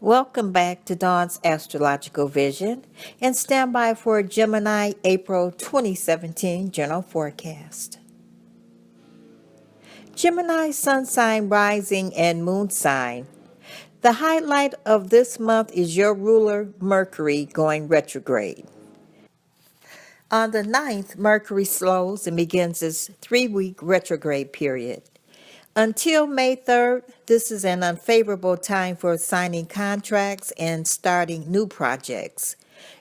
Welcome back to Dawn's Astrological Vision and stand by for Gemini April 2017 General Forecast. Gemini Sun Sign, Rising, and Moon Sign. The highlight of this month is your ruler Mercury going retrograde. On the 9th, Mercury slows and begins its 3-week retrograde period. Until May 3rd, this is an unfavorable time for signing contracts and starting new projects.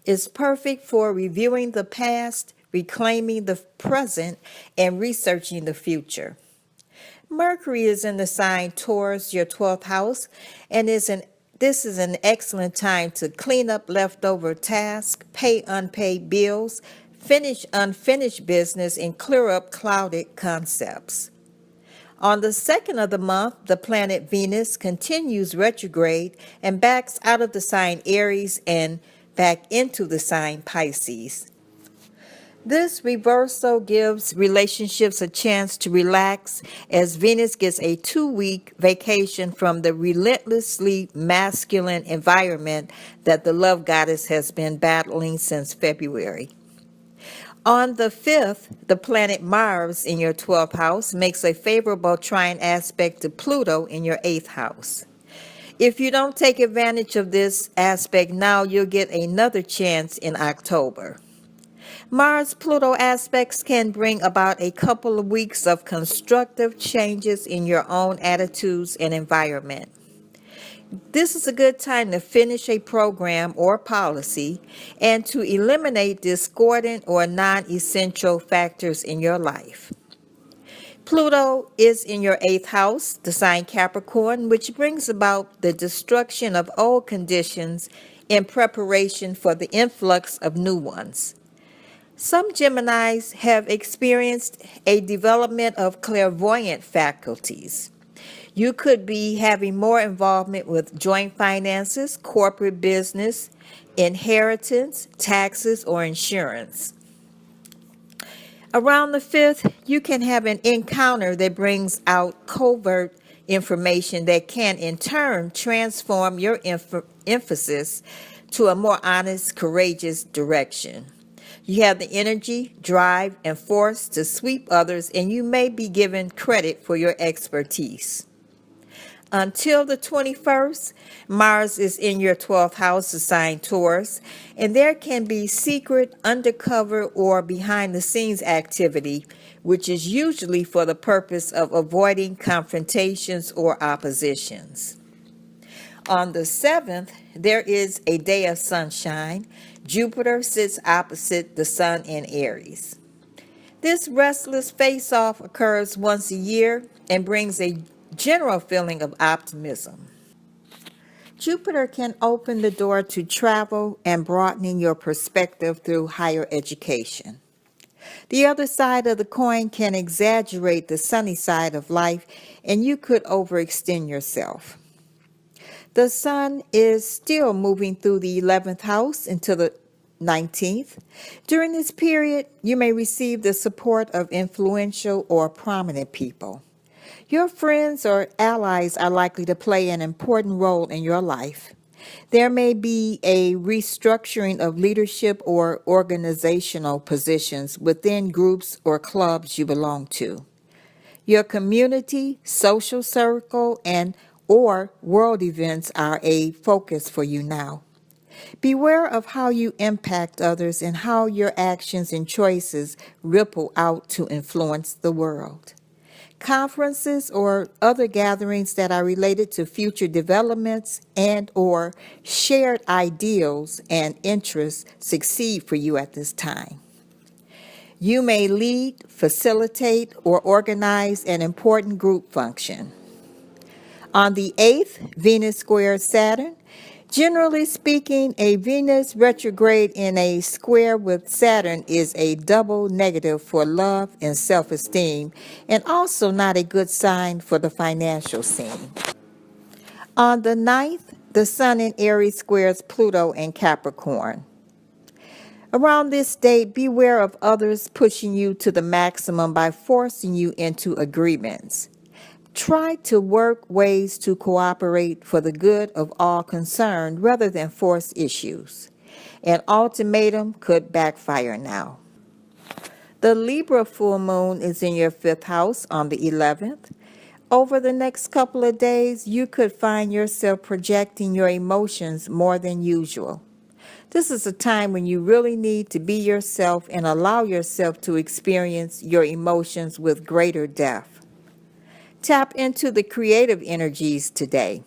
It's perfect for reviewing the past, reclaiming the present, and researching the future. Mercury is in the sign Taurus, your 12th house, and this is an excellent time to clean up leftover tasks, pay unpaid bills, finish unfinished business, and clear up clouded concepts. On the 2nd of the month, the planet Venus continues retrograde and backs out of the sign Aries and back into the sign Pisces. This reversal gives relationships a chance to relax as Venus gets a 2-week vacation from the relentlessly masculine environment that the love goddess has been battling since February. On the 5th, the planet Mars in your 12th house makes a favorable trine aspect to Pluto in your 8th house. If you don't take advantage of this aspect now, you'll get another chance in October. Mars-Pluto aspects can bring about a couple of weeks of constructive changes in your own attitudes and environment. This is a good time to finish a program or policy and to eliminate discordant or non-essential factors in your life. Pluto is in your 8th house, the sign Capricorn, which brings about the destruction of old conditions in preparation for the influx of new ones. Some Geminis have experienced a development of clairvoyant faculties. You could be having more involvement with joint finances, corporate business, inheritance, taxes, or insurance. Around the 5th, you can have an encounter that brings out covert information that can in turn transform your emphasis to a more honest, courageous direction. You have the energy, drive, and force to sweep others, and you may be given credit for your expertise. Until the 21st, Mars is in your 12th house, the sign Taurus, and there can be secret, undercover, or behind-the-scenes activity, which is usually for the purpose of avoiding confrontations or oppositions. On the 7th, there is a day of sunshine. Jupiter sits opposite the sun in Aries. This restless face-off occurs once a year and brings a general feeling of optimism. Jupiter can open the door to travel and broadening your perspective through higher education. The other side of the coin can exaggerate the sunny side of life, and you could overextend yourself. The sun is still moving through the 11th house until the 19th. During this period, you may receive the support of influential or prominent people. Your friends or allies are likely to play an important role in your life. There may be a restructuring of leadership or organizational positions within groups or clubs you belong to. Your community, social circle, and or world events are a focus for you now. Beware of how you impact others and how your actions and choices ripple out to influence the world. Conferences or other gatherings that are related to future developments and or shared ideals and interests succeed for you at this time. You may lead, facilitate, or organize an important group function. On the 8th, Venus squares Saturn. Generally speaking, a Venus retrograde in a square with Saturn is a double negative for love and self-esteem, and also not a good sign for the financial scene. On the 9th, the Sun in Aries squares Pluto in Capricorn. Around this date, beware of others pushing you to the maximum by forcing you into agreements. Try to work ways to cooperate for the good of all concerned rather than force issues. An ultimatum could backfire now. The Libra full moon is in your fifth house on the 11th. Over the next couple of days, you could find yourself projecting your emotions more than usual. This is a time when you really need to be yourself and allow yourself to experience your emotions with greater depth. Tap into the creative energies today.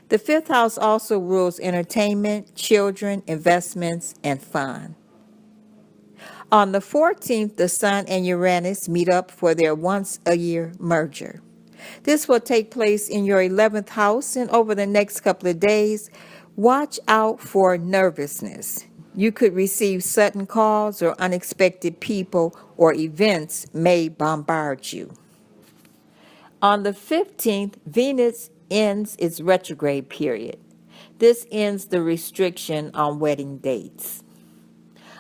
The fifth house also rules entertainment, children, investments, and fun. On the 14th, the Sun and Uranus meet up for their once-a-year merger. This will take place in your 11th house, and over the next couple of days, watch out for nervousness. You could receive sudden calls or unexpected people or events may bombard you. On the 15th, Venus ends its retrograde period. This ends the restriction on wedding dates.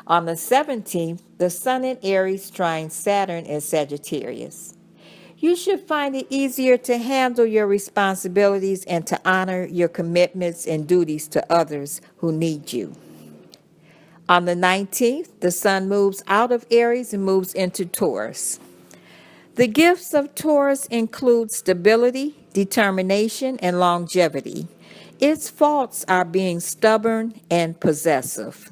On the 17th, the Sun in Aries trines Saturn in Sagittarius. You should find it easier to handle your responsibilities and to honor your commitments and duties to others who need you. On the 19th, the Sun moves out of Aries and moves into Taurus. The gifts of Taurus include stability, determination, and longevity. Its faults are being stubborn and possessive.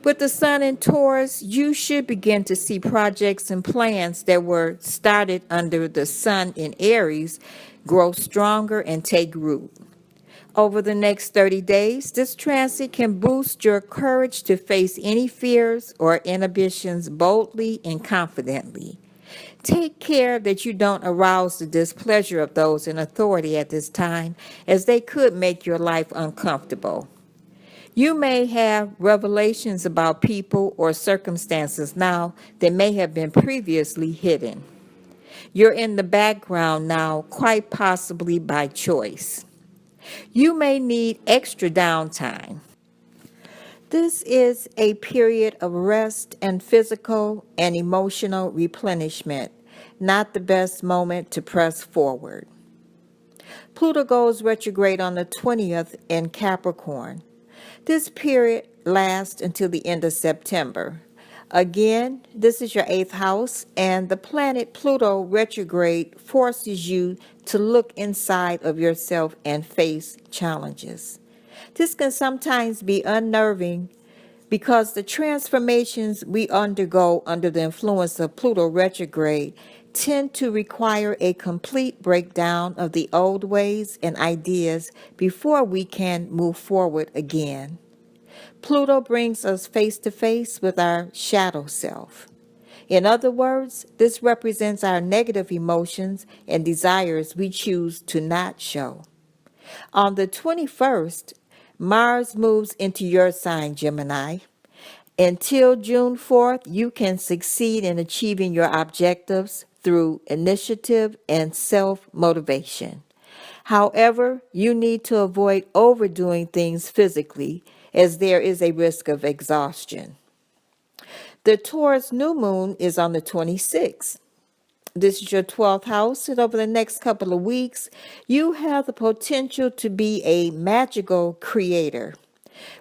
With the Sun in Taurus, you should begin to see projects and plans that were started under the Sun in Aries grow stronger and take root. Over the next 30 days, this transit can boost your courage to face any fears or inhibitions boldly and confidently. Take care that you don't arouse the displeasure of those in authority at this time, as they could make your life uncomfortable. You may have revelations about people or circumstances now that may have been previously hidden. You're in the background now, quite possibly by choice. You may need extra downtime. This is a period of rest and physical and emotional replenishment, not the best moment to press forward. Pluto goes retrograde on the 20th in Capricorn. This period lasts until the end of September. Again, this is your 8th house, and the planet Pluto retrograde forces you to look inside of yourself and face challenges. This can sometimes be unnerving because the transformations we undergo under the influence of Pluto retrograde tend to require a complete breakdown of the old ways and ideas before we can move forward again. Pluto brings us face to face with our shadow self. In other words, this represents our negative emotions and desires we choose to not show. On the 21st, Mars moves into your sign, Gemini. Until June 4th, you can succeed in achieving your objectives through initiative and self-motivation. However, you need to avoid overdoing things physically, as there is a risk of exhaustion. The Taurus new moon is on the 26th. This is your 12th house, and over the next couple of weeks, you have the potential to be a magical creator.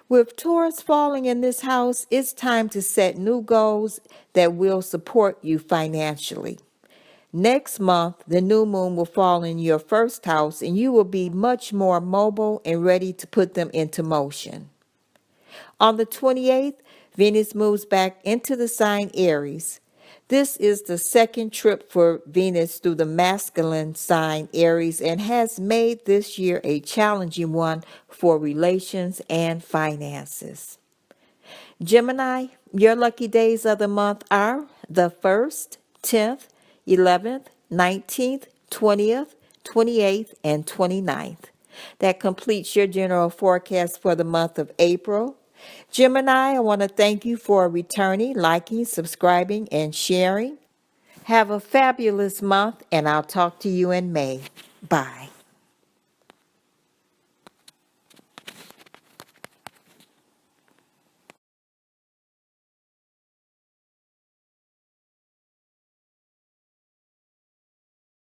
With Taurus falling in this house, it's time to set new goals that will support you financially. Next month, the new moon will fall in your first house, and you will be much more mobile and ready to put them into motion. On the 28th, Venus moves back into the sign Aries. This is the second trip for Venus through the masculine sign Aries and has made this year a challenging one for relations and finances. Gemini, your lucky days of the month are the 1st, 10th, 11th, 19th, 20th, 28th, and 29th. That completes your general forecast for the month of April. Gemini, I want to thank you for returning, liking, subscribing, and sharing. Have a fabulous month, and I'll talk to you in May. Bye.